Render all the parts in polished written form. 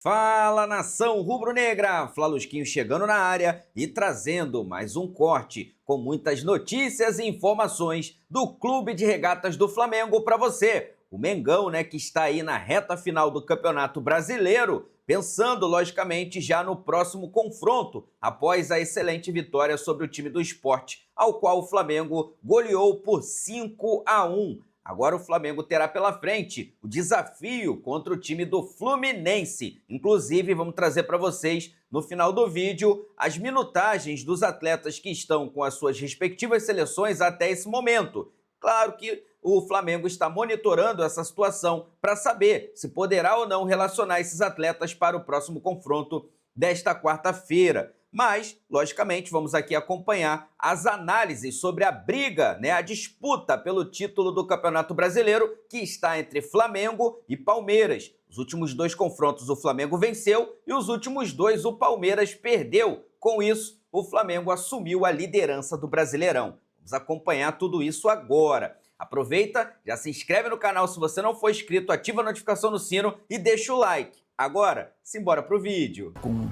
Fala, nação rubro-negra! Flalusquinho chegando na área e trazendo mais um corte com muitas notícias e informações do Clube de Regatas do Flamengo para você. O Mengão, né, que está aí na reta final do Campeonato Brasileiro, pensando logicamente já no próximo confronto, após a excelente vitória sobre o time do Sport, ao qual o Flamengo goleou por 5-1. Agora o Flamengo terá pela frente o desafio contra o time do Fluminense. Inclusive, vamos trazer para vocês, no final do vídeo, as minutagens dos atletas que estão com as suas respectivas seleções até esse momento. Claro que o Flamengo está monitorando essa situação para saber se poderá ou não relacionar esses atletas para o próximo confronto desta quarta-feira. Mas, logicamente, vamos aqui acompanhar as análises sobre a briga, né, a disputa pelo título do Campeonato Brasileiro, que está entre Flamengo e Palmeiras. Os últimos dois confrontos o Flamengo venceu e os últimos dois o Palmeiras perdeu. Com isso, o Flamengo assumiu a liderança do Brasileirão. Vamos acompanhar tudo isso agora. Aproveita, já se inscreve no canal se você não for inscrito, ativa a notificação no sino e deixa o like. Agora, simbora pro vídeo. Com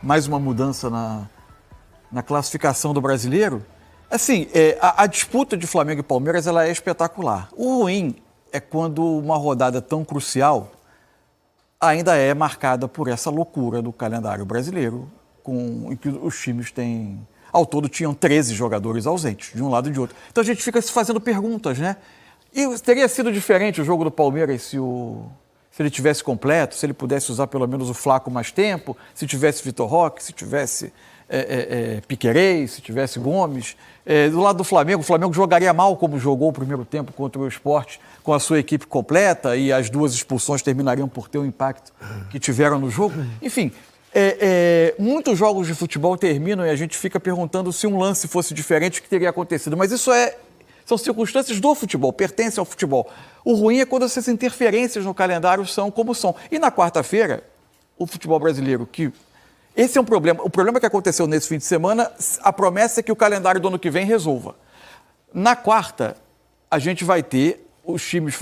mais uma mudança na classificação do brasileiro, assim, a disputa de Flamengo e Palmeiras ela é espetacular. O ruim é quando uma rodada tão crucial ainda é marcada por essa loucura do calendário brasileiro, em que os times têm, ao todo, tinham 13 jogadores ausentes, de um lado e de outro. Então a gente fica se fazendo perguntas, né? E teria sido diferente o jogo do Palmeiras se ele tivesse completo, se ele pudesse usar pelo menos o Flaco mais tempo, se tivesse Vitor Roque, se tivesse Piquerez, se tivesse Gomes. Do lado do Flamengo, o Flamengo jogaria mal como jogou o primeiro tempo contra o Sport, com a sua equipe completa, e as duas expulsões terminariam por ter o impacto que tiveram no jogo. Enfim, muitos jogos de futebol terminam e a gente fica perguntando se um lance fosse diferente, o que teria acontecido. Mas isso são circunstâncias do futebol, pertencem ao futebol. O ruim é quando essas interferências no calendário são como são. E na quarta-feira, o futebol brasileiro, esse é um problema. O problema que aconteceu nesse fim de semana, a promessa é que o calendário do ano que vem resolva. Na quarta, a gente vai ter os times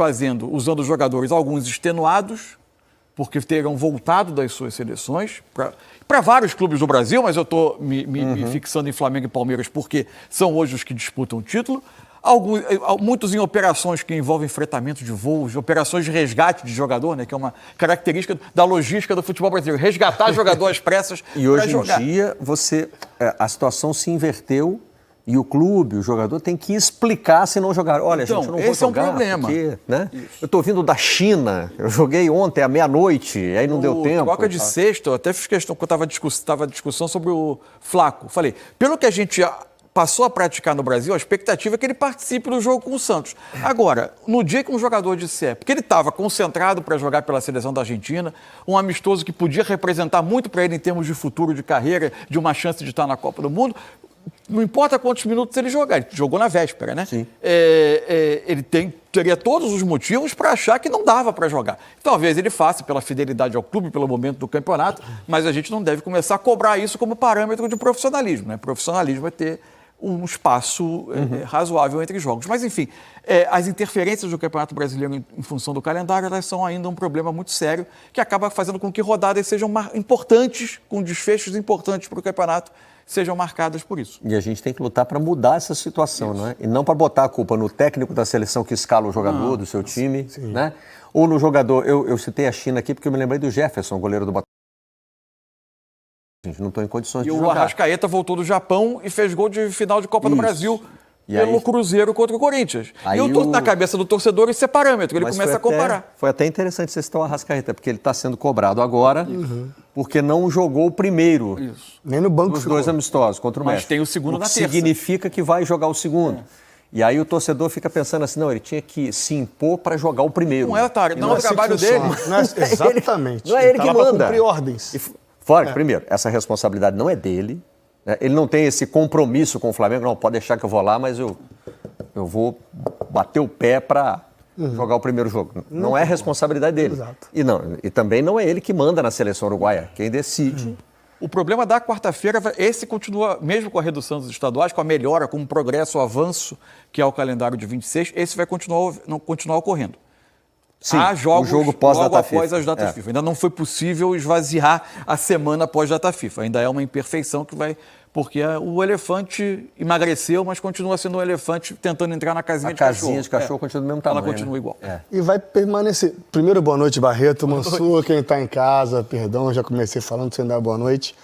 usando os jogadores, alguns extenuados, porque terão voltado das suas seleções, para vários clubes do Brasil, mas eu estou me fixando em Flamengo e Palmeiras porque são hoje os que disputam o título. Muitos em operações que envolvem fretamento de voos, operações de resgate de jogador, né, que é uma característica da logística do futebol brasileiro, resgatar jogador às pressas para jogar. E hoje em dia, a situação se inverteu e o clube, o jogador, tem que explicar se não jogar. Olha, então, gente, eu não vou jogar. Esse é um problema. Porque, né? Eu estou vindo da China, eu joguei ontem à meia-noite, aí não deu tempo. Troca de sexta, eu até fiz questão, quando estava discussão sobre o Flaco. Falei, pelo que a gente passou a praticar no Brasil, a expectativa é que ele participe do jogo com o Santos. Agora, no dia que um jogador disser, porque ele estava concentrado para jogar pela seleção da Argentina, um amistoso que podia representar muito para ele em termos de futuro, de carreira, de uma chance de estar na Copa do Mundo, não importa quantos minutos ele jogar, ele jogou na véspera, né? Sim. Ele teria todos os motivos para achar que não dava para jogar. Talvez ele faça pela fidelidade ao clube, pelo momento do campeonato, mas a gente não deve começar a cobrar isso como parâmetro de profissionalismo, né? Profissionalismo é ter um espaço razoável entre jogos. Mas, enfim, as interferências do Campeonato Brasileiro em função do calendário, elas são ainda um problema muito sério, que acaba fazendo com que rodadas sejam importantes, com desfechos importantes para o campeonato, sejam marcadas por isso. E a gente tem que lutar para mudar essa situação, né? E não para botar a culpa no técnico da seleção que escala o jogador do seu time, né? Ou no jogador. Eu citei a China aqui porque eu me lembrei do Jefferson, goleiro do Botafogo. A gente não está em condições de jogar. E o Arrascaeta voltou do Japão e fez gol de final de Copa do Brasil pelo Cruzeiro contra o Corinthians. E eu estou na cabeça do torcedor esse é parâmetro, ele começa a comparar. Foi até interessante você citar o Arrascaeta, porque ele está sendo cobrado agora, porque não jogou o primeiro. Isso. Nem no banco dos dois amistosos contra o México. Mas tem o segundo na terça. Significa que vai jogar o segundo. E aí o torcedor fica pensando assim, não, ele tinha que se impor para jogar o primeiro. Não é, Otário, não é o trabalho dele. Exatamente. Não é ele que manda. Para cumprir ordens. Fora que, primeiro, essa responsabilidade não é dele, né? Ele não tem esse compromisso com o Flamengo, não, pode deixar que eu vou lá, mas eu vou bater o pé para jogar o primeiro jogo. Não é responsabilidade dele. Exato. E também não é ele que manda na seleção uruguaia, quem decide. O problema da quarta-feira, esse continua, mesmo com a redução dos estaduais, com a melhora, com o progresso, o avanço, que é o calendário de 26, esse vai continuar ocorrendo. Sim, há jogos o jogo pós-data logo após FIFA. as datas FIFA. Ainda não foi possível esvaziar a semana após data FIFA. Ainda é uma imperfeição que vai... Porque o elefante emagreceu, mas continua sendo um elefante tentando entrar na casinha de cachorro. A casinha de cachorro continua do mesmo tamanho. Ela continua igual. E vai permanecer. Primeiro, boa noite, Barreto, Mansur, quem está em casa, perdão, já comecei falando sem dar boa noite.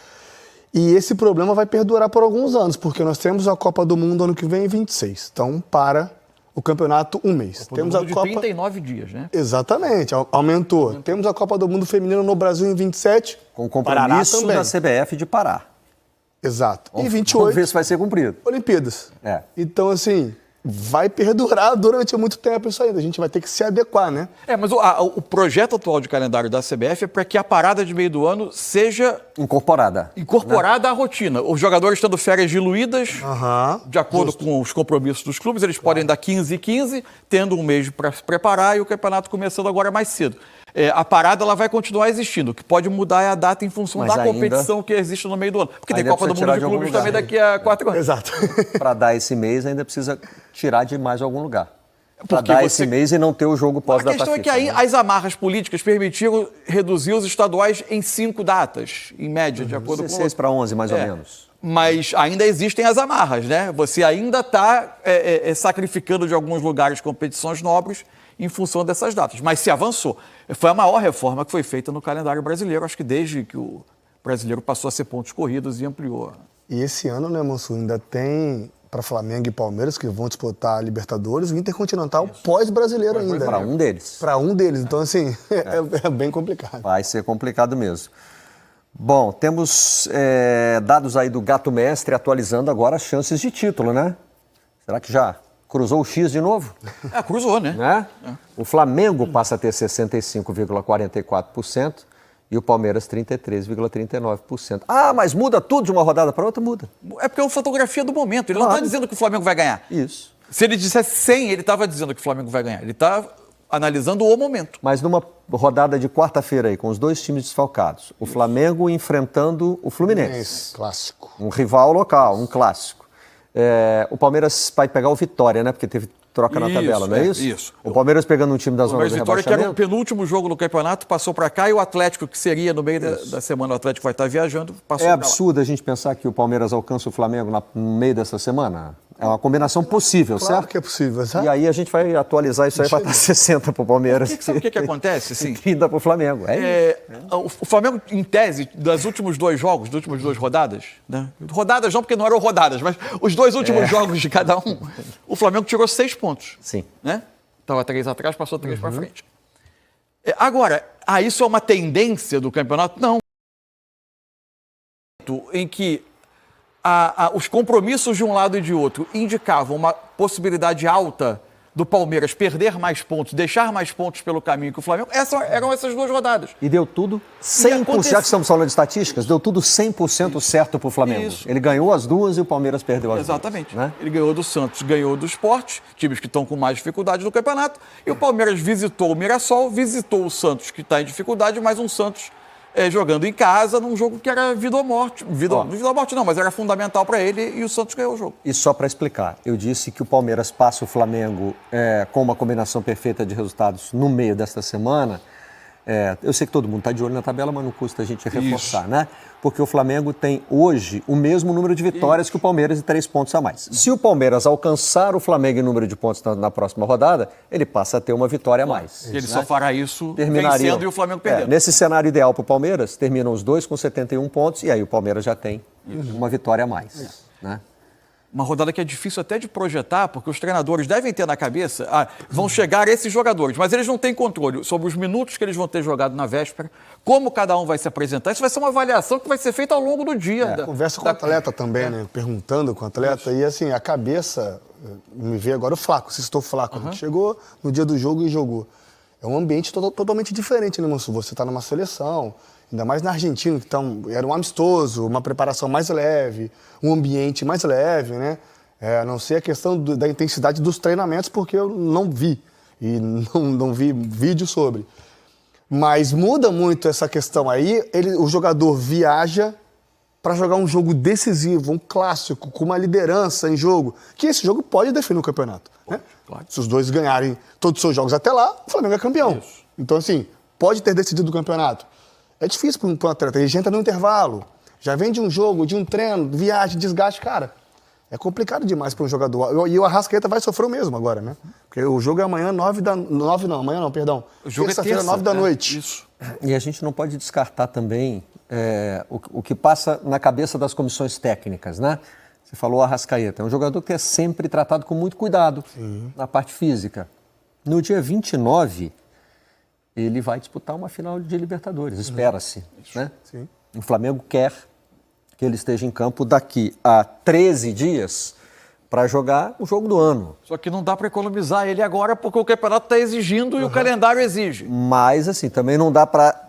E esse problema vai perdurar por alguns anos, porque nós temos a Copa do Mundo ano que vem em 26. Então, para o campeonato um mês. Temos a Copa de 39 dias, né? Exatamente, aumentou. Temos a Copa do Mundo feminino no Brasil em 27. Com compromisso da CBF de parar. Exato. E 28. Vamos ver se vai ser cumprido. Olimpíadas. Então, assim, vai perdurar durante muito tempo isso ainda. A gente vai ter que se adequar, né? Mas o projeto atual de calendário da CBF é para que a parada de meio do ano seja incorporada à rotina. Os jogadores tendo férias diluídas, de acordo com os compromissos dos clubes, eles podem dar 15 e 15, tendo um mês para se preparar e o campeonato começando agora mais cedo. A parada ela vai continuar existindo. O que pode mudar é a data em função da competição que existe no meio do ano. Porque tem Copa do Mundo de Clubes também daqui a 4 anos. Exato. Para dar esse mês, ainda precisa tirar de mais algum lugar. Para dar esse mês e não ter o jogo pós-data FIFA. A questão é que aí as amarras políticas permitiram reduzir os estaduais em 5 datas, em média, de acordo com... 16 para 11, mais ou menos. Mas ainda existem as amarras, né? Você ainda está sacrificando de alguns lugares competições nobres em função dessas datas. Mas se avançou. Foi a maior reforma que foi feita no calendário brasileiro, acho que desde que o brasileiro passou a ser pontos corridos e ampliou. E esse ano, né, Mansur, ainda tem para Flamengo e Palmeiras que vão disputar a Libertadores, o Intercontinental pós-brasileiro ainda. Para um deles. Para um deles. Então, assim, é bem complicado. Vai ser complicado mesmo. Bom, temos dados aí do Gato Mestre atualizando agora as chances de título, né? Será que já cruzou o X de novo? Cruzou, né? O Flamengo passa a ter 65,44% e o Palmeiras 33,39%. Mas muda tudo de uma rodada para outra? Muda. É porque é uma fotografia do momento. Ele não está dizendo que o Flamengo vai ganhar. Isso. Se ele dissesse 100, ele estava dizendo que o Flamengo vai ganhar. Ele está analisando o momento. Mas numa rodada de quarta-feira aí, com os dois times desfalcados, o Flamengo enfrentando o Fluminense. Clássico. Um rival local, um clássico. O Palmeiras vai pegar o Vitória, né? Porque teve troca na tabela, não é isso? Isso. O Palmeiras pegando um time da zona do Vitória, rebaixamento. que era o penúltimo jogo do campeonato, passou para cá, e o Atlético, que seria no meio da semana, o Atlético vai estar viajando, passou É absurdo a gente pensar que o Palmeiras alcança o Flamengo no meio dessa semana? É uma combinação possível, Claro certo? que é possível, sabe? E aí a gente vai atualizar isso aí para estar 60 para o Palmeiras. Sabe o que acontece? Assim, 30 para o Flamengo. O Flamengo, em tese, dos últimos dois jogos, das últimas duas rodadas, né? Rodadas não, porque não eram rodadas, mas os dois últimos jogos de cada um, o Flamengo tirou 6 pontos. Sim. Né? Estava 3 atrás, passou 3 para frente. Agora, isso é uma tendência do campeonato? Não. Em que os compromissos de um lado e de outro indicavam uma possibilidade alta do Palmeiras perder mais pontos, deixar mais pontos pelo caminho que o Flamengo, eram essas duas rodadas. E deu tudo 100%, já que estamos falando de estatísticas, deu tudo 100% certo para o Flamengo. Isso. Ele ganhou as duas e o Palmeiras perdeu as Exatamente. duas. Né? Ele ganhou do Santos, ganhou do Sport, times que estão com mais dificuldade no campeonato, e o Palmeiras visitou o Mirassol, visitou o Santos, que está em dificuldade, mas um Santos jogando em casa num jogo que era vida ou morte. Vida ou morte não, mas era fundamental para ele, e o Santos ganhou o jogo. E só para explicar, eu disse que o Palmeiras passa o Flamengo com uma combinação perfeita de resultados no meio desta semana. Eu sei que todo mundo está de olho na tabela, mas não custa a gente reforçar, né? Porque o Flamengo tem hoje o mesmo número de vitórias que o Palmeiras e 3 pontos a mais. Se o Palmeiras alcançar o Flamengo em número de pontos na próxima rodada, ele passa a ter uma vitória a mais. Ele só fará isso vencendo e o Flamengo perdendo. Nesse cenário ideal para o Palmeiras, terminam os dois com 71 pontos e aí o Palmeiras já tem uma vitória a mais. Né? Uma rodada que é difícil até de projetar, porque os treinadores devem ter na cabeça, vão chegar esses jogadores, mas eles não têm controle sobre os minutos que eles vão ter jogado na véspera, como cada um vai se apresentar. Isso vai ser uma avaliação que vai ser feita ao longo do dia. Conversa com o atleta também, né? Perguntando com o atleta. E assim, a cabeça, me vê agora o Flaco, se estou Flaco. A gente chegou no dia do jogo e jogou. É um ambiente totalmente diferente, né, Mansur? Você está numa seleção, ainda mais na Argentina, que era um amistoso, uma preparação mais leve, um ambiente mais leve, né? A não ser a questão da intensidade dos treinamentos, porque eu não vi, e não vi vídeo sobre. Mas muda muito essa questão aí, o jogador viaja para jogar um jogo decisivo, um clássico, com uma liderança em jogo, que esse jogo pode definir o campeonato. Né? Claro. Se os dois ganharem todos os seus jogos até lá, o Flamengo é campeão. Isso. Então, assim, pode ter decidido o campeonato. É difícil para um atleta, ele já entra no intervalo, já vem de um jogo, de um treino, viagem, desgaste, cara. É complicado demais para um jogador. E o Arrascaeta vai sofrer o mesmo agora, né? Porque o jogo é amanhã, O jogo é terça-feira, terça, 9 da noite. Isso. E a gente não pode descartar também o que passa na cabeça das comissões técnicas, né? Você falou Arrascaeta, é um jogador que é sempre tratado com muito cuidado na parte física. No dia 29, ele vai disputar uma final de Libertadores, espera-se, né? Sim. O Flamengo quer que ele esteja em campo daqui a 13 dias para jogar o jogo do ano. Só que não dá para economizar ele agora porque o campeonato está exigindo e o calendário exige. Mas, assim, também não dá para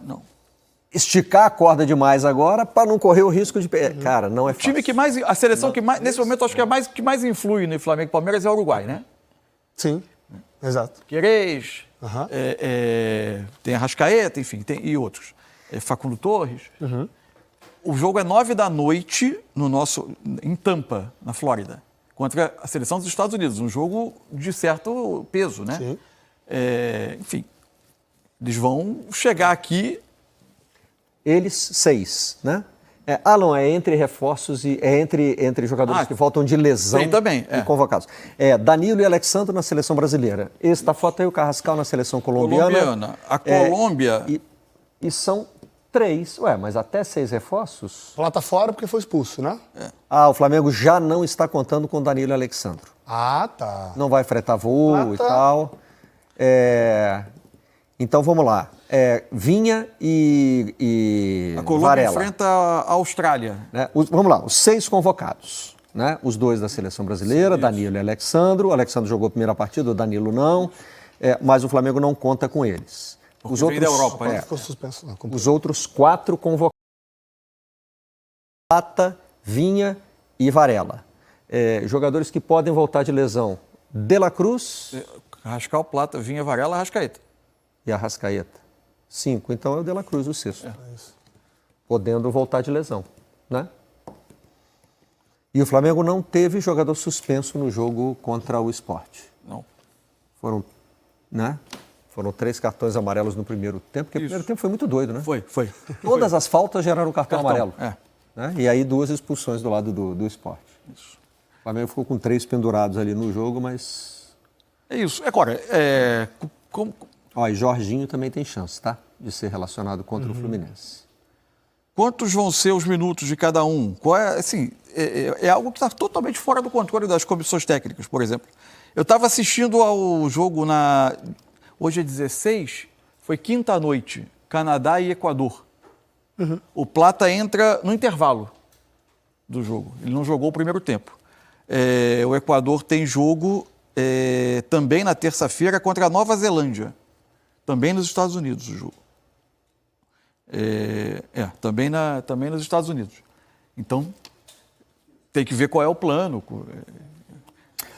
esticar a corda demais agora para não correr o risco de... Cara, não é O fácil. time que mais, a seleção que mais, nesse momento, acho que é que mais influi no Flamengo e Palmeiras é o Uruguai, né? Sim, exato. Querês, Aham. tem Arrascaeta, enfim, e outros. Facundo Torres. O jogo é 9 da noite em Tampa, na Flórida, contra a seleção dos Estados Unidos. Um jogo de certo peso, né? Sim. Enfim, eles vão chegar aqui. Eles, 6, né? Alan, é entre reforços e é entre jogadores que voltam de lesão Sim, também, e convocados. Danilo e Alexandre na seleção brasileira. Esse da foto aí, o Carrascal na seleção colombiana. A Colômbia... E são 3. Mas até 6 reforços? Lá tá fora porque foi expulso, né? O Flamengo já não está contando com Danilo e Alexandre. Ah, tá. Não vai fretar voo e tal. Então vamos lá. Vinha e A Colômbia Varela. enfrenta a Austrália. Né? Vamos lá, os 6 convocados. Né? Os 2 da seleção brasileira, Danilo e Alexandre. O Alexandre jogou a primeira partida, o Danilo não. Mas o Flamengo não conta com eles. Porque vem da Europa, né? Ficou suspenso. Não, Os outros 4 convocados. Plata, Vinha e Varela. Jogadores que podem voltar de lesão. De la Cruz Rascal, Plata, Vinha, Varela, Arrascaeta. e Arrascaeta. 5, então é o De la Cruz, o 6º. Podendo voltar de lesão, né? E o Flamengo não teve jogador suspenso no jogo contra o Sport. Não. Foram 3 cartões amarelos no primeiro tempo, porque o primeiro tempo foi muito doido, né? Foi. Todas as faltas geraram cartão amarelo. É. Né? E aí 2 expulsões do lado do Sport. Isso. O Flamengo ficou com 3 pendurados ali no jogo, mas... É isso. Agora, E Jorginho também tem chance, tá? De ser relacionado contra o Fluminense. quantos vão ser os minutos de cada um? É algo que está totalmente fora do controle das comissões técnicas, por exemplo. Eu estava assistindo ao jogo hoje é 16, foi quinta noite, Canadá e Equador. O Plata entra no intervalo do jogo. Ele não jogou o primeiro tempo. O Equador tem jogo também na terça-feira contra a Nova Zelândia. Também nos Estados Unidos o jogo. Também nos Estados Unidos. Então, tem que ver qual é o plano,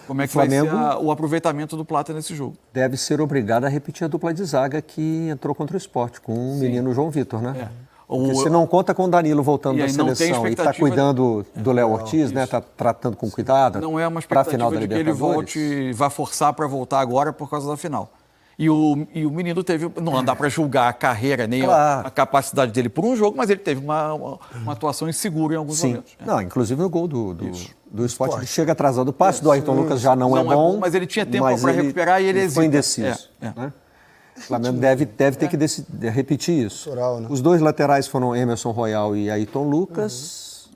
como é que vai ser o aproveitamento do Plata nesse jogo. Deve ser obrigado a repetir a dupla de zaga que entrou contra o Sport, com o menino João Vitor, né? Porque se não conta com o Danilo voltando da seleção e está cuidando do Léo Ortiz, né? Está tratando com cuidado. Não é uma para a expectativa final da de que ele volte e vá forçar para voltar agora por causa da final. E o menino teve... Não dá para julgar a carreira, nem a capacidade dele por um jogo, mas ele teve uma atuação insegura em alguns momentos. Não, inclusive no gol do Sport. Ele chega atrasado. O passe do Ayrton Lucas já não é bom. Mas ele tinha tempo para recuperar e ele hesita. Foi indeciso. Né? O Flamengo deve ter que repetir isso. Né? Os 2 laterais foram Emerson Royal e Ayrton Lucas.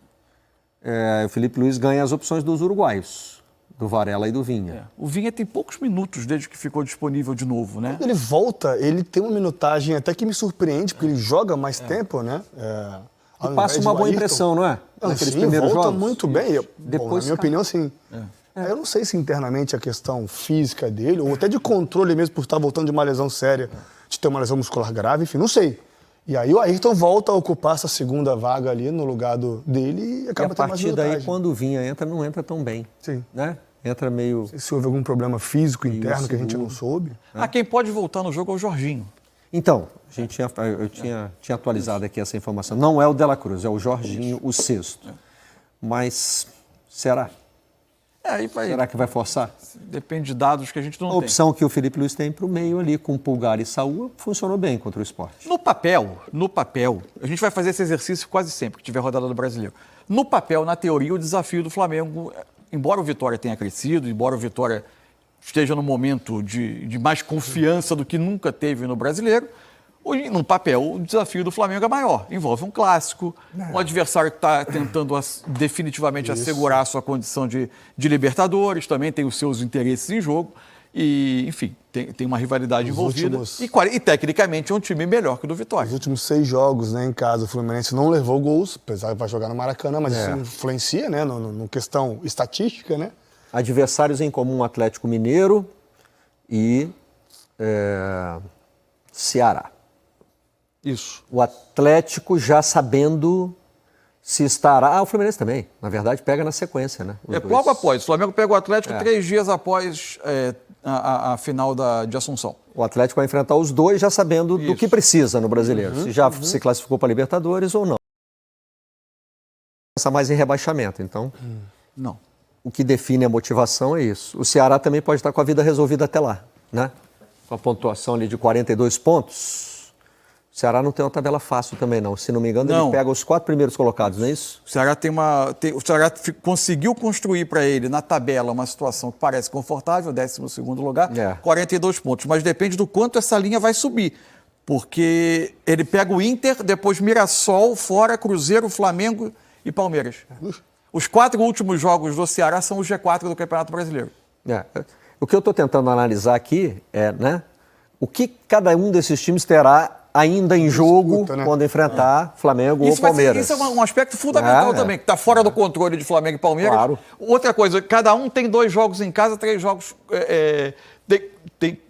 O Felipe Luiz ganha as opções dos uruguaios, do Varela e do Vinha. O Vinha tem poucos minutos desde que ficou disponível de novo, né? Quando ele volta, ele tem uma minutagem até que me surpreende, porque ele joga mais tempo, né? E passa uma boa impressão, não é? Naqueles primeiros volta jogos. Muito bem. Depois, na minha opinião, sim. Eu não sei se internamente a questão física dele, ou até de controle mesmo, por estar voltando de uma lesão séria, de ter uma lesão muscular grave, enfim, não sei. E aí o Ayrton volta a ocupar essa segunda vaga ali no lugar dele e acaba tendo mais minutagem. E a partir daí, quando o Vinha entra, não entra tão bem. Sim. Né? Entra meio... Se houve algum problema físico interno que a gente não soube. Quem pode voltar no jogo é o Jorginho. Então, eu tinha atualizado aqui essa informação. Não é o De La Cruz, é o Jorginho, o sexto. Mas será? Será que vai forçar? Depende de dados que a gente não A tem. opção que o Felipe Luiz tem para o meio ali, com Pulgar e Saúl, funcionou bem contra o Sport. No papel, a gente vai fazer esse exercício quase sempre que tiver rodada do Brasileiro. No papel, na teoria, o desafio do Flamengo, embora o Vitória tenha crescido, embora o Vitória esteja num momento de mais confiança do que nunca teve no Brasileiro, no papel, o desafio do Flamengo é maior. Envolve um clássico, um adversário que está tentando definitivamente assegurar a sua condição de Libertadores, também tem os seus interesses em jogo. E, enfim, tem uma rivalidade envolvida. E, tecnicamente, é um time melhor que o do Vitória. Os últimos 6 jogos, né, em casa, o Fluminense não levou gols, apesar de vai jogar no Maracanã, mas isso influencia, né, no questão estatística, né? Adversários em comum, Atlético Mineiro e Ceará. Isso. O Atlético já sabendo se estará... o Fluminense também. Na verdade, pega na sequência, né? Logo após. O Flamengo pega o Atlético 3 dias após a final de Assunção. O Atlético vai enfrentar os dois já sabendo do que precisa no Brasileiro. Se já se classificou para Libertadores ou não. Pensa mais em rebaixamento, então... Não. O que define a motivação é isso. O Ceará também pode estar com a vida resolvida até lá, né? Com a pontuação ali de 42 pontos... O Ceará não tem uma tabela fácil também, não. Se não me engano, ele pega os 4 primeiros colocados, não é isso? O Ceará o Ceará conseguiu construir para ele, na tabela, uma situação que parece confortável, 12º lugar, 42 pontos. Mas depende do quanto essa linha vai subir. Porque ele pega o Inter, depois Mirassol, fora Cruzeiro, Flamengo e Palmeiras. Os 4 últimos jogos do Ceará são os G4 do Campeonato Brasileiro. O que eu estou tentando analisar aqui é, né, o que cada um desses times terá ainda em jogo quando enfrentar Flamengo ou Palmeiras. Isso é um aspecto fundamental também, que está fora do controle de Flamengo e Palmeiras. Claro. Outra coisa, cada um tem 2 jogos em casa, 3 jogos...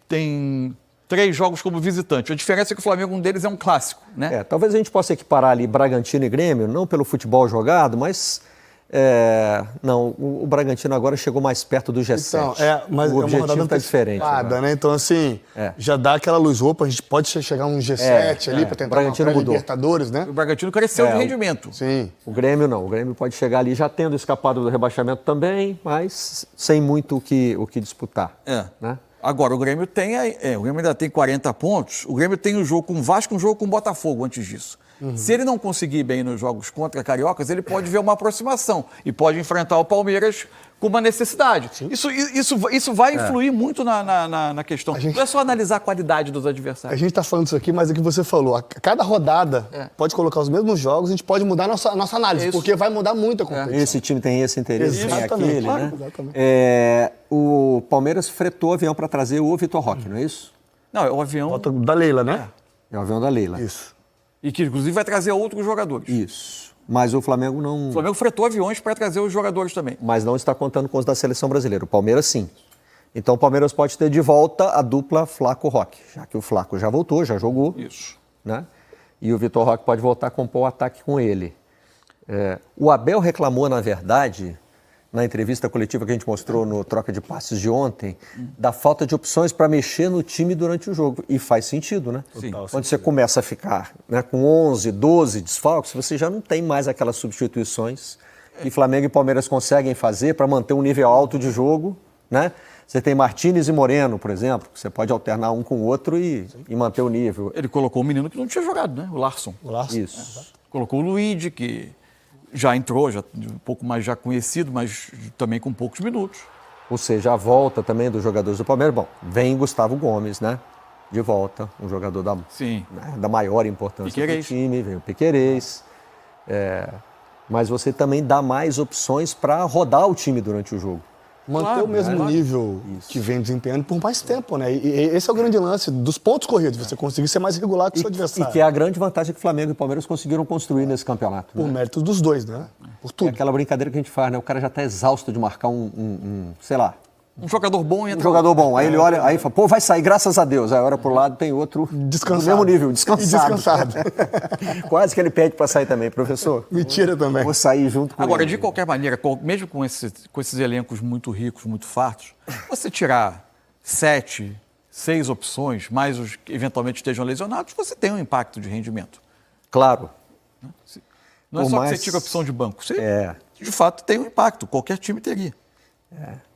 tem 3 jogos como visitante. A diferença é que o Flamengo, um deles é um clássico, né? Talvez a gente possa equiparar ali Bragantino e Grêmio, não pelo futebol jogado, mas... não, o Bragantino agora chegou mais perto do G7. Então, mas o objetivo está diferente. Né? Então, assim, já dá aquela luz roupa, a gente pode chegar a um G7 ali para tentar Bragantino uma Libertadores, né? O Bragantino cresceu de rendimento. Sim. O Grêmio não. O Grêmio pode chegar ali já tendo escapado do rebaixamento também, mas sem muito o que disputar. Né? Agora, o Grêmio o Grêmio ainda tem 40 pontos. O Grêmio tem um jogo com o Vasco, um jogo com o Botafogo antes disso. Se ele não conseguir bem nos jogos contra Cariocas, ele pode ver uma aproximação e pode enfrentar o Palmeiras com uma necessidade. Isso vai influir muito na questão. Não é só analisar a qualidade dos adversários. A gente está falando isso aqui, mas é o que você falou. A cada rodada pode colocar os mesmos jogos, a gente pode mudar a nossa análise, porque vai mudar muito a competição. Esse time tem esse interesse, tem aquele, claro, né? Exatamente. O Palmeiras fretou o avião para trazer o Vitor Roque, não é isso? Não, é o avião... Da Leila, né? É o avião da Leila. Isso. E que, inclusive, vai trazer outros jogadores. Isso. Mas o Flamengo não... O Flamengo fretou aviões para trazer os jogadores também. Mas não está contando com os da seleção brasileira. O Palmeiras, sim. Então, o Palmeiras pode ter de volta a dupla Flaco-Roque, já que o Flaco já voltou, já jogou. Isso. Né? E o Vitor Roque pode voltar a compor o ataque com ele. O Abel reclamou, na verdade, na entrevista coletiva que a gente mostrou no Troca de Passes de ontem, da falta de opções para mexer no time durante o jogo. E faz sentido, né? Sim. Quando você começa a ficar, né, com 11, 12 desfalques, você já não tem mais aquelas substituições que Flamengo e Palmeiras conseguem fazer para manter um nível alto de jogo, né? Você tem Martínez e Moreno, por exemplo, que você pode alternar um com o outro e manter o nível. Ele colocou um menino que não tinha jogado, né? O Larson. Isso. Colocou o Luigi, que já entrou, já um pouco mais já conhecido, mas também com poucos minutos. Ou seja, a volta também dos jogadores do Palmeiras. Bom, vem Gustavo Gomes, né? De volta, um jogador da maior importância do time, vem o Piquerez. Mas você também dá mais opções para rodar o time durante o jogo. Manter o mesmo nível que vem desempenhando por mais tempo, né? E esse é o grande lance dos pontos corridos, você conseguir ser mais regular que o seu adversário. E que é a grande vantagem que o Flamengo e o Palmeiras conseguiram construir nesse campeonato. Por méritos dos dois, né? Por tudo. É aquela brincadeira que a gente faz, né? O cara já está exausto de marcar sei lá. Um jogador bom entra. Um jogador bom. Aí ele olha, aí fala, pô, vai sair, graças a Deus. Aí olha pro lado, tem outro descansado. Do mesmo nível, descansado. E descansado. Quase que ele pede para sair também, professor. Mentira também. Vou sair junto com Agora, ele. de qualquer maneira, mesmo com esses elencos muito ricos, muito fartos, você tirar 7, 6 opções, mais os que eventualmente estejam lesionados, você tem um impacto de rendimento. Claro. Não é Por só que mais- você tira a opção de banco. Você, É. de fato, tem um impacto. Qualquer time teria.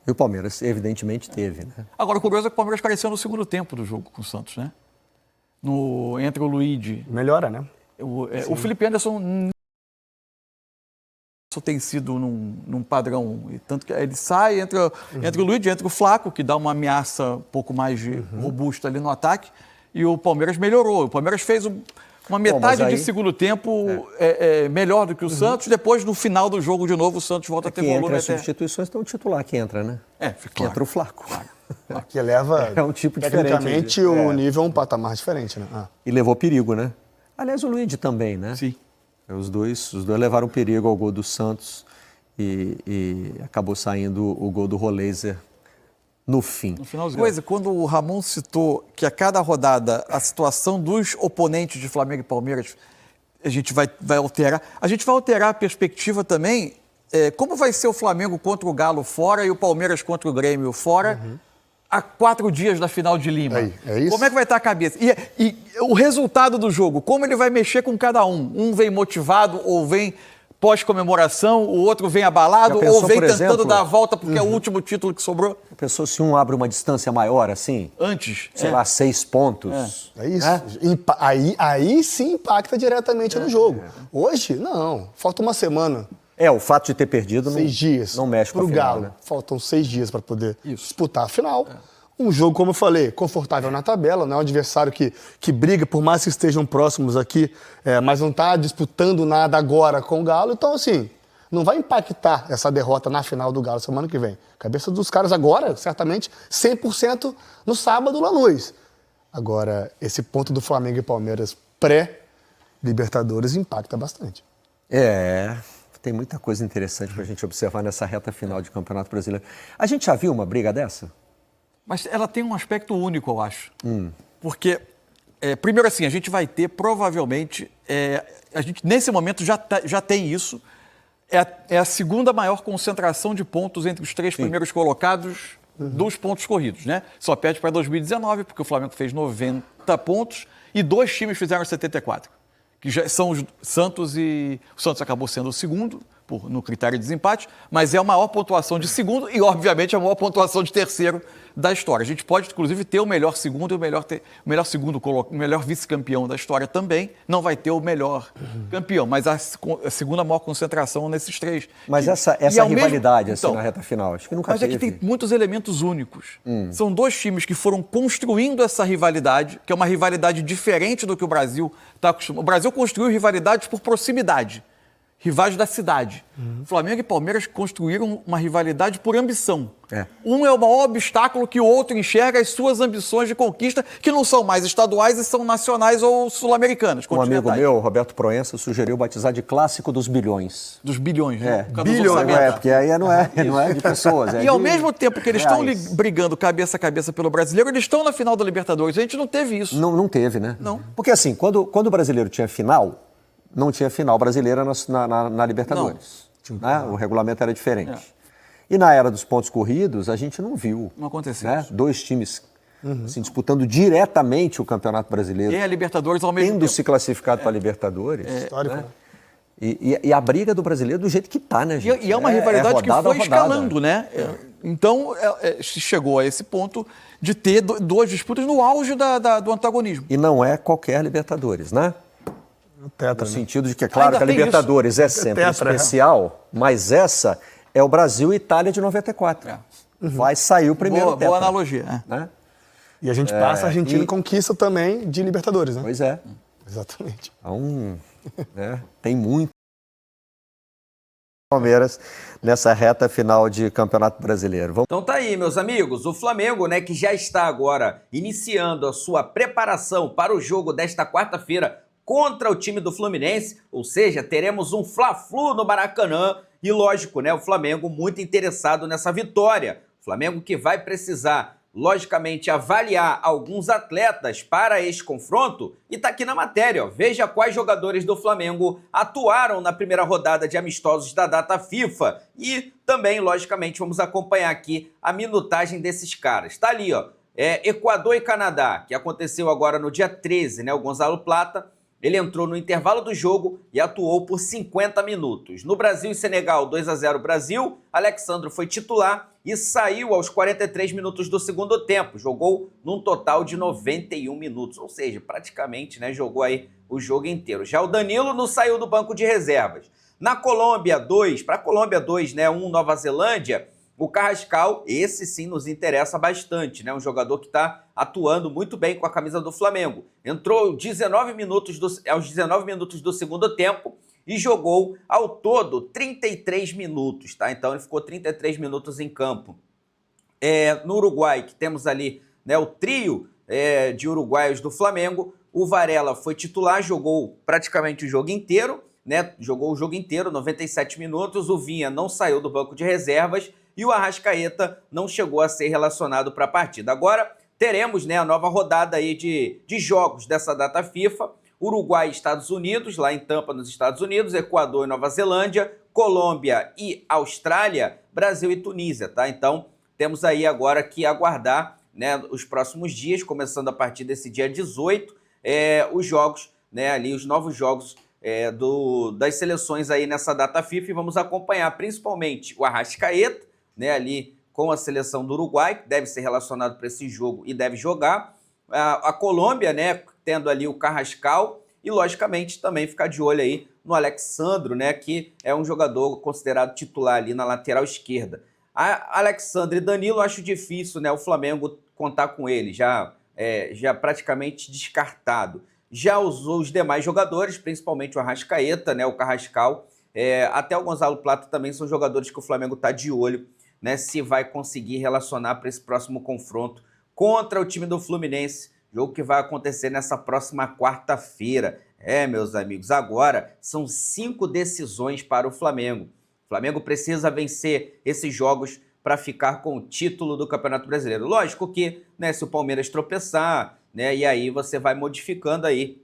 E o Palmeiras, evidentemente, teve, né? Agora, o curioso é que o Palmeiras careceu no segundo tempo do jogo com o Santos, né? Entre o Luigi, Melhora, né? o Felipe Anderson tem sido num padrão, e tanto que ele sai, entre o Luigi, entra o Flaco, que dá uma ameaça um pouco mais robusta ali no ataque, e o Palmeiras melhorou. O Palmeiras fez uma metade mas aí- de segundo tempo melhor do que o Santos. Depois, no final do jogo, de novo, o Santos volta a ter Que volume entre as até... substituições tem o titular que entra, né? Que claro. entra o Flaco. Que leva, É um tipo diferente. tecnicamente, o nível é um patamar diferente, né? E levou perigo, né? Aliás, o Luigi também, né? Sim. Os dois levaram perigo ao gol do Santos e acabou saindo o gol do Roleiser no fim. No finalzinho. Coisa, quando o Ramon citou que a cada rodada a situação dos oponentes de Flamengo e Palmeiras a gente vai alterar. A gente vai alterar a perspectiva também. Como vai ser o Flamengo contra o Galo fora e o Palmeiras contra o Grêmio fora há 4 dias da final de Lima? É isso? Como é que vai estar a cabeça? E o resultado do jogo, como ele vai mexer com cada um? Um vem motivado ou vem pós-comemoração, o outro vem abalado Já pensou, ou vem por tentando exemplo, dar a volta porque é o último título que sobrou? A pessoa, se um abre uma distância maior, assim, Antes. sei lá, 6 pontos. É isso. Aí sim impacta diretamente no jogo. Hoje, não. Falta uma semana. O fato de ter perdido 6 dias. não mexe com pro a final, Galo. né? Faltam 6 dias para poder disputar a final. Um jogo, como eu falei, confortável na tabela, não é um adversário que briga, por mais que estejam próximos aqui, mas não está disputando nada agora com o Galo. Então, assim, não vai impactar essa derrota na final do Galo semana que vem. Cabeça dos caras agora, certamente, 100% no sábado na luz. Agora, esse ponto do Flamengo e Palmeiras pré-Libertadores impacta bastante. Tem muita coisa interessante para a gente observar nessa reta final de Campeonato Brasileiro. A gente já viu uma briga dessa? Mas ela tem um aspecto único, eu acho. Porque, primeiro assim, a gente vai ter, provavelmente, a gente nesse momento já tem isso, é a segunda maior concentração de pontos entre os 3 primeiros colocados dos pontos corridos, né? Só perde para 2019, porque o Flamengo fez 90 pontos e 2 times fizeram 74, que já são os Santos e... O Santos acabou sendo o segundo, no critério de desempate, mas é a maior pontuação de segundo e, obviamente, a maior pontuação de terceiro da história. A gente pode, inclusive, ter o melhor segundo e o melhor vice-campeão da história também. Não vai ter o melhor campeão, mas a segunda maior concentração nesses 3. Mas essa rivalidade, assim, na reta final, acho que nunca teve. Mas é que tem muitos elementos únicos. São 2 times que foram construindo essa rivalidade, que é uma rivalidade diferente do que o Brasil está acostumado. O Brasil construiu rivalidades por proximidade. Rivais da cidade. Flamengo e Palmeiras construíram uma rivalidade por ambição. Um é o maior obstáculo que o outro enxerga as suas ambições de conquista, que não são mais estaduais e são nacionais ou sul-americanas. Um amigo meu, Roberto Proença, sugeriu batizar de clássico dos bilhões. Dos bilhões, né? Bilhões, porque aí não é de pessoas. E ao mesmo tempo que eles estão brigando cabeça a cabeça pelo brasileiro, eles estão na final da Libertadores. A gente não teve isso. Não teve, né? Não. Porque assim, quando o brasileiro tinha final, não tinha final brasileira na Libertadores. Né? O regulamento era diferente. E na era dos pontos corridos, a gente não viu. Não aconteceu. Né? 2 times assim, disputando diretamente o Campeonato Brasileiro. E a Libertadores ao mesmo tempo. Tendo se classificado para a Libertadores. Histórico, né? E a briga do brasileiro do jeito que está, né, gente? E é uma rivalidade que foi escalando, né? Então, se chegou a esse ponto de ter 2 disputas no auge do antagonismo. E não é qualquer Libertadores, né? Tetra, No sentido de que, claro, Ainda que a tem Libertadores é sempre Tetra, especial, mas essa é o Brasil e Itália de 94. Vai sair o primeiro tetra. Boa analogia. Né? E a gente passa, a Argentina conquista também de Libertadores, né? Pois é. Exatamente. Então, tem muito Palmeiras nessa reta final de Campeonato Brasileiro. Então tá aí, meus amigos, o Flamengo, né, que já está agora iniciando a sua preparação para o jogo desta quarta-feira contra o time do Fluminense, ou seja, teremos um Fla-Flu no Maracanã e, lógico, né, o Flamengo muito interessado nessa vitória. O Flamengo que vai precisar, logicamente, avaliar alguns atletas para este confronto e tá aqui na matéria, ó. Veja quais jogadores do Flamengo atuaram na primeira rodada de amistosos da data FIFA e também, logicamente, vamos acompanhar aqui a minutagem desses caras. Tá ali, ó. Equador e Canadá, que aconteceu agora no dia 13, né? O Gonzalo Plata, ele entrou no intervalo do jogo e atuou por 50 minutos. No Brasil e Senegal, 2-0 Brasil, Alexandro foi titular e saiu aos 43 minutos do segundo tempo. Jogou num total de 91 minutos, ou seja, praticamente, né, jogou aí o jogo inteiro. Já o Danilo não saiu do banco de reservas. Na Colômbia, 2, para a Colômbia 2, né, 1 Nova Zelândia, o Carrascal, esse sim nos interessa bastante, né? Um jogador que está atuando muito bem com a camisa do Flamengo. Entrou aos 19 minutos do segundo tempo e jogou ao todo 33 minutos, tá? Então ele ficou 33 minutos em campo. No Uruguai, que temos ali, né, o trio de uruguaios do Flamengo, o Varela foi titular, jogou praticamente o jogo inteiro, né? Jogou o jogo inteiro, 97 minutos. O Vinha não saiu do banco de reservas e o Arrascaeta não chegou a ser relacionado para a partida. Agora teremos, né, a nova rodada aí de jogos dessa data FIFA. Uruguai e Estados Unidos, lá em Tampa, nos Estados Unidos, Equador e Nova Zelândia, Colômbia e Austrália, Brasil e Tunísia, tá? Então temos aí agora que aguardar, né, os próximos dias, começando a partir desse dia 18, os jogos, né, ali os novos jogos das seleções aí nessa data FIFA, e vamos acompanhar principalmente o Arrascaeta, né, ali com a seleção do Uruguai, que deve ser relacionado para esse jogo e deve jogar. A Colômbia, né, tendo ali o Carrascal, e logicamente também ficar de olho aí no Alexandro, né, que é um jogador considerado titular ali na lateral esquerda. Alexandre e Danilo, acho difícil, né, o Flamengo contar com ele, já praticamente descartado. Já os demais jogadores, principalmente o Arrascaeta, né, o Carrascal, até o Gonzalo Plata também são jogadores que o Flamengo está de olho, né, se vai conseguir relacionar para esse próximo confronto contra o time do Fluminense, jogo que vai acontecer nessa próxima quarta-feira. Meus amigos, agora são 5 decisões para o Flamengo. O Flamengo precisa vencer esses jogos para ficar com o título do Campeonato Brasileiro. Lógico que, né, se o Palmeiras tropeçar, né, e aí você vai modificando aí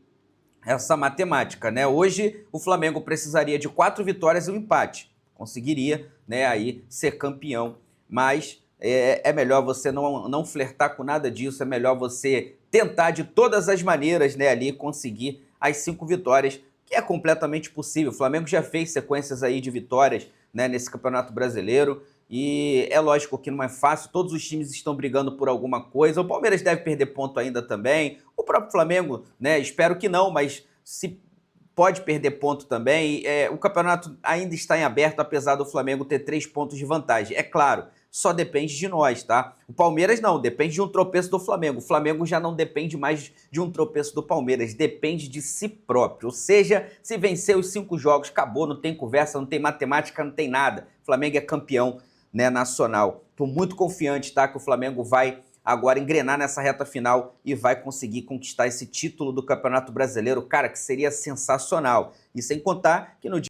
essa matemática, né? Hoje o Flamengo precisaria de 4 vitórias e um empate. Conseguiria, né, aí ser campeão, mas é melhor você não flertar com nada disso, é melhor você tentar de todas as maneiras, né, ali conseguir as 5 vitórias, que é completamente possível. O Flamengo já fez sequências aí de vitórias, né, nesse Campeonato Brasileiro, e é lógico que não é fácil, todos os times estão brigando por alguma coisa. O Palmeiras deve perder ponto ainda também, o próprio Flamengo, né, espero que não, mas se pode perder ponto também. O campeonato ainda está em aberto, apesar do Flamengo ter 3 pontos de vantagem. É claro, só depende de nós, tá? O Palmeiras não, depende de um tropeço do Flamengo. O Flamengo já não depende mais de um tropeço do Palmeiras, depende de si próprio. Ou seja, se vencer os 5 jogos, acabou, não tem conversa, não tem matemática, não tem nada. O Flamengo é campeão, né, nacional. Estou muito confiante, tá, que o Flamengo vai agora engrenar nessa reta final e vai conseguir conquistar esse título do Campeonato Brasileiro, cara, que seria sensacional. E sem contar que no dia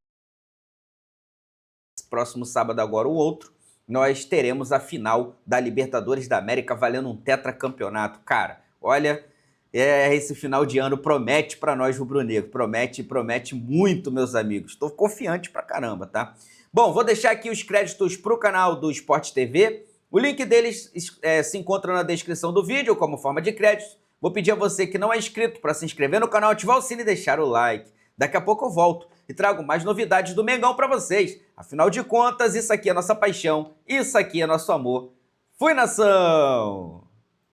próximo sábado agora o outro, nós teremos a final da Libertadores da América valendo um tetracampeonato. Cara, olha, esse final de ano promete para nós rubro-negro, promete muito, meus amigos. Estou confiante pra caramba, tá? Bom, vou deixar aqui os créditos para o canal do Sport TV. O link deles se encontra na descrição do vídeo como forma de crédito. Vou pedir a você que não é inscrito para se inscrever no canal, ativar o sino e deixar o like. Daqui a pouco eu volto e trago mais novidades do Mengão para vocês. Afinal de contas, isso aqui é nossa paixão, isso aqui é nosso amor. Fui, nação!